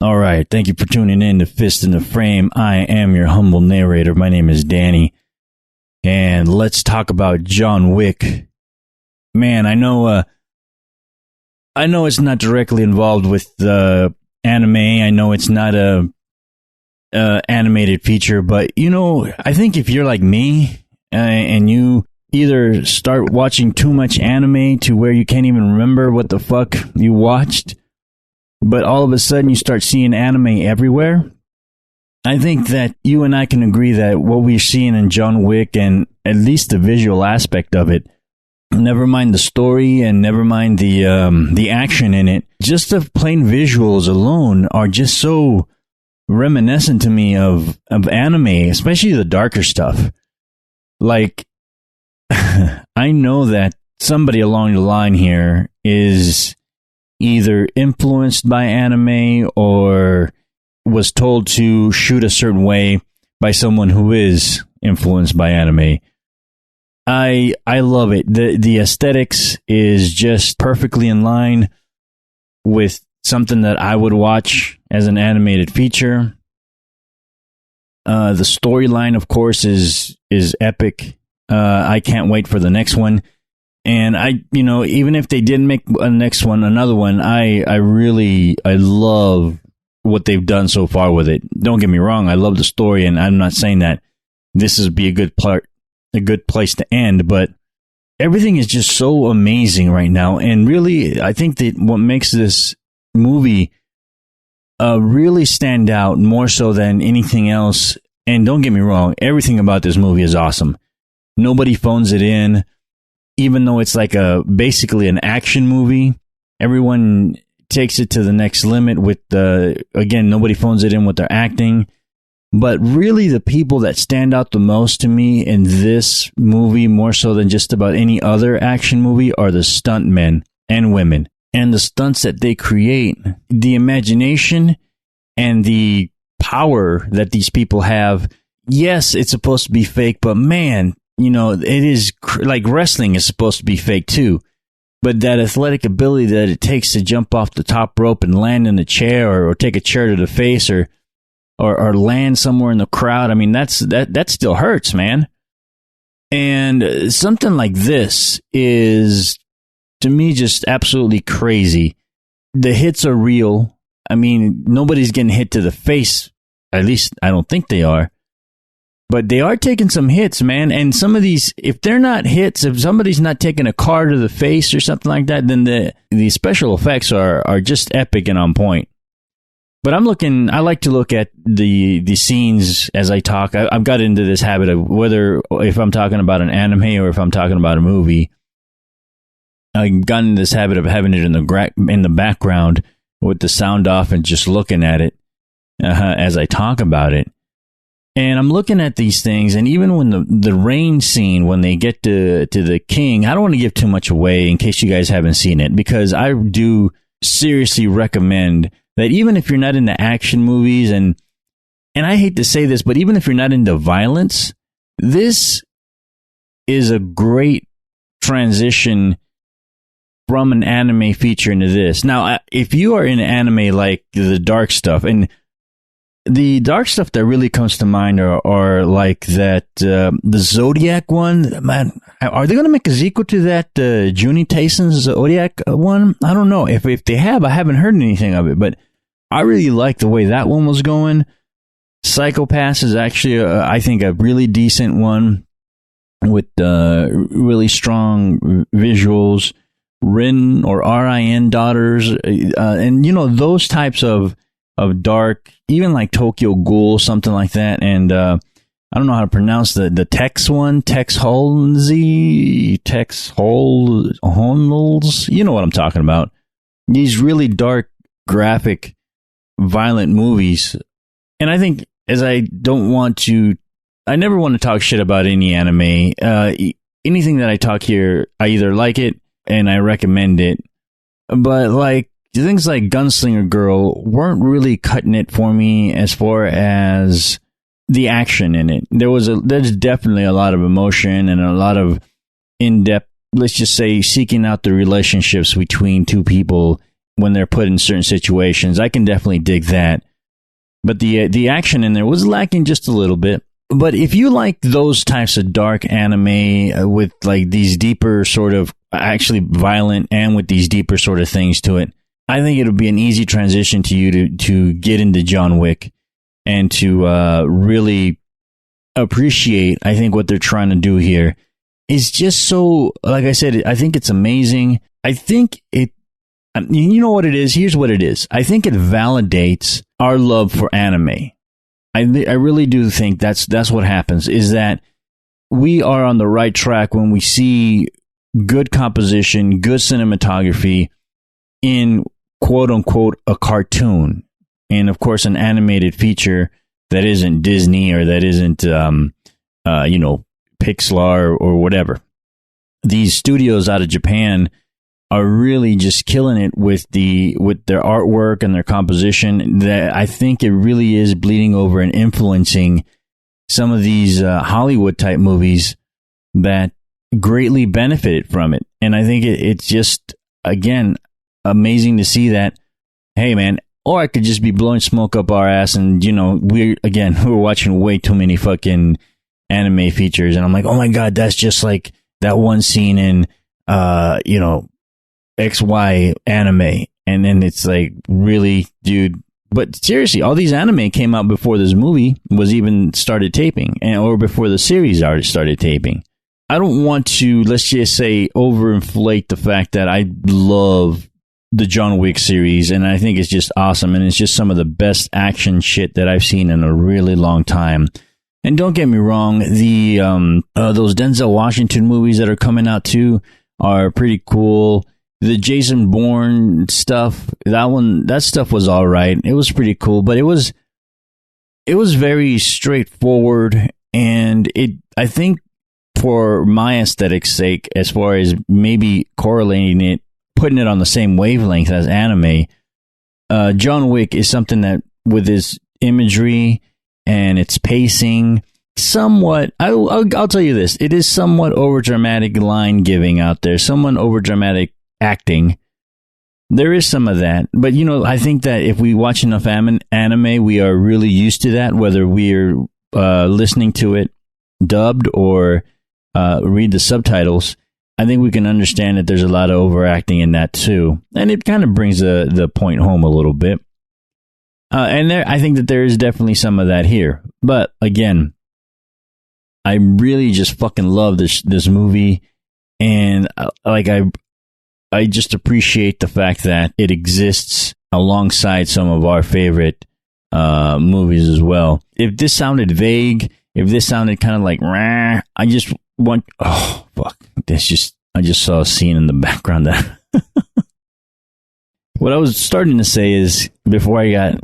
All right. Thank you for tuning in to Fist in the Frame. I am your humble narrator. My name is Danny. And let's talk about John Wick. Man, I know it's not directly involved with anime. I know it's not a animated feature, but I think if you're like me and you either start watching too much anime to where you can't even remember what the fuck you watched, but all of a sudden you start seeing anime everywhere, I think that you and I can agree that what we're seeing in John Wick, and at least the visual aspect of it, never mind the story and never mind the action in it, just the plain visuals alone are just so reminiscent to me of anime, especially the darker stuff. Like, I know that somebody along the line here is either influenced by anime or was told to shoot a certain way by someone who is influenced by anime. I love it. The aesthetics is just perfectly in line with something that I would watch as an animated feature. The storyline, of course, is epic. I can't wait for the next one. And even if they didn't make another one, I love what they've done so far with it. Don't get me wrong, I love the story, and I'm not saying that this is be a good place to end, but everything is just so amazing right now. And really, I think that what makes this movie really stand out more so than anything else, and don't get me wrong, everything about this movie is awesome. Nobody phones it in, even though it's like basically an action movie. Everyone takes it to the next limit with again, nobody phones it in with their acting. But really, the people that stand out the most to me in this movie, more so than just about any other action movie, are the stuntmen and women. And the stunts that they create, the imagination and the power that these people have. Yes, it's supposed to be fake, but man, it is like wrestling is supposed to be fake too. But that athletic ability that it takes to jump off the top rope and land in a chair or take a chair to the face or land somewhere in the crowd, I mean, that still hurts, man. And something like this is, to me, just absolutely crazy. The hits are real. I mean, nobody's getting hit to the face. At least I don't think they are. But they are taking some hits, man. And some of these, if they're not hits, if somebody's not taking a car to the face or something like that, then the special effects are just epic and on point. But I like to look at the scenes as I talk. I've got into this habit of if I'm talking about an anime or if I'm talking about a movie, I've gotten into this habit of having it in the background with the sound off and just looking at it as I talk about it. And I'm looking at these things, and even when the rain scene, when they get to the king, I don't want to give too much away in case you guys haven't seen it, because I do seriously recommend that even if you're not into action movies, and I hate to say this, but even if you're not into violence, this is a great transition from an anime feature into this. Now, if you are in anime like the dark stuff, and the dark stuff that really comes to mind are like that, the Zodiac one. Man, are they going to make a sequel to that Junie Tayson's Zodiac one? I don't know. If they have, I haven't heard anything of it, but I really like the way that one was going. Psychopaths is actually, I think, a really decent one with really strong visuals. Rin or Rin daughters, and those types of dark, even like Tokyo Ghoul, something like that. And I don't know how to pronounce the Tex one, Tex Holnels. You know what I'm talking about. These really dark, graphic, violent movies. And I think, I never want to talk shit about any anime. Anything that I talk here, I either like it and I recommend it, but like things like Gunslinger Girl weren't really cutting it for me as far as the action in it. There's definitely a lot of emotion and a lot of in-depth, let's just say, seeking out the relationships between two people when they're put in certain situations. I can definitely dig that. But the action in there was lacking just a little bit. But if you like those types of dark anime with like these deeper sort of actually violent and with these deeper sort of things to it, I think it'll be an easy transition to you to get into John Wick and to really appreciate, I think, what they're trying to do here is just so, like I said, I think it's amazing. I think you know what it is? Here's what it is. I think it validates our love for anime. I really do think that's what happens, is that we are on the right track when we see good composition, good cinematography in quote unquote a cartoon. And of course, an animated feature that isn't Disney or that isn't, Pixar or whatever. These studios out of Japan are really just killing it with their artwork and their composition. That I think it really is bleeding over and influencing some of these Hollywood type movies that greatly benefited from it. And I think it's just, again, amazing to see that. Hey, man. Or I could just be blowing smoke up our ass and, we're watching way too many fucking anime features. And I'm like, oh my God, that's just like that one scene in, XY anime. And then it's like, really, dude. But seriously, all these anime came out before this movie was even started taping or before the series already started taping. I don't want to, let's just say, overinflate the fact that I love the John Wick series, and I think it's just awesome, and it's just some of the best action shit that I've seen in a really long time. And don't get me wrong, the those Denzel Washington movies that are coming out too are pretty cool. The Jason Bourne stuff, that stuff was all right. It was pretty cool, but it was very straightforward, and I think for my aesthetic's sake, as far as maybe correlating it, putting it on the same wavelength as anime, John Wick is something that, with his imagery and its pacing, somewhat, I'll tell you this, it is somewhat overdramatic line giving out there, somewhat overdramatic acting. There is some of that, but I think that if we watch enough anime, we are really used to that, whether we're listening to it dubbed or read the subtitles. I think we can understand that there's a lot of overacting in that too, and it kind of brings the point home a little bit. I think that there is definitely some of that here. But again, I really just fucking love this movie, and I just appreciate the fact that it exists alongside some of our favorite movies as well. If this sounded vague, if this sounded kind of like, rah, I just want, oh fuck, I just saw a scene in the background that what I was starting to say is, before I got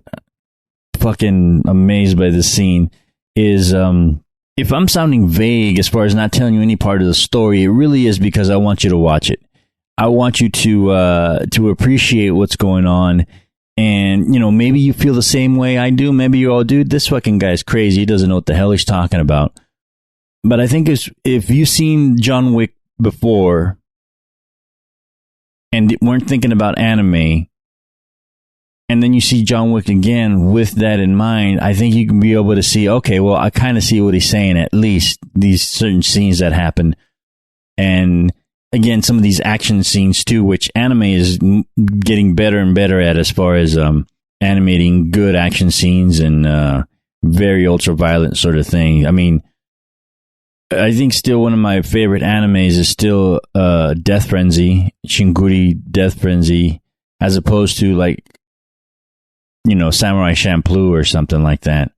fucking amazed by this scene, is if I'm sounding vague as far as not telling you any part of the story, it really is because I want you to watch it. I want you to appreciate what's going on. And, maybe you feel the same way I do. Maybe you're all, dude, this fucking guy's crazy. He doesn't know what the hell he's talking about. But I think if you've seen John Wick before and weren't thinking about anime, and then you see John Wick again with that in mind, I think you can be able to see, okay, well, I kind of see what he's saying, at least these certain scenes that happen. And again, some of these action scenes too, which anime is getting better and better at, as far as animating good action scenes and very ultra violent sort of thing. I mean, I think still one of my favorite animes is still Death Frenzy, Shinguri Death Frenzy, as opposed to like, Samurai Champloo or something like that.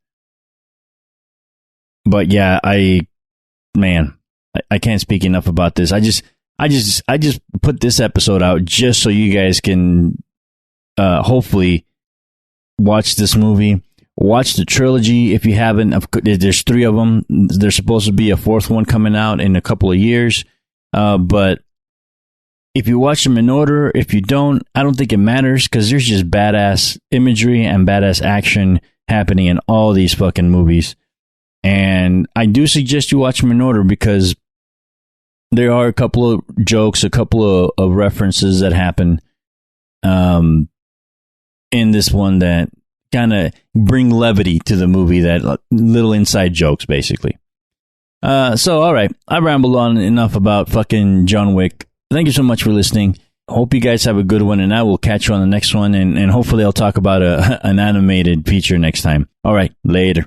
But yeah, I can't speak enough about this. I just put this episode out just so you guys can hopefully watch this movie. Watch the trilogy if you haven't. There's 3 of them. There's supposed to be a 4th one coming out in a couple of years. But if you watch them in order, if you don't, I don't think it matters, because there's just badass imagery and badass action happening in all these fucking movies. And I do suggest you watch them in order, because there are a couple of jokes, a couple of references that happen in this one that kind of bring levity to the movie, that little inside jokes, basically. So, all right. I rambled on enough about fucking John Wick. Thank you so much for listening. Hope you guys have a good one, and I will catch you on the next one, and hopefully I'll talk about an animated feature next time. All right. Later.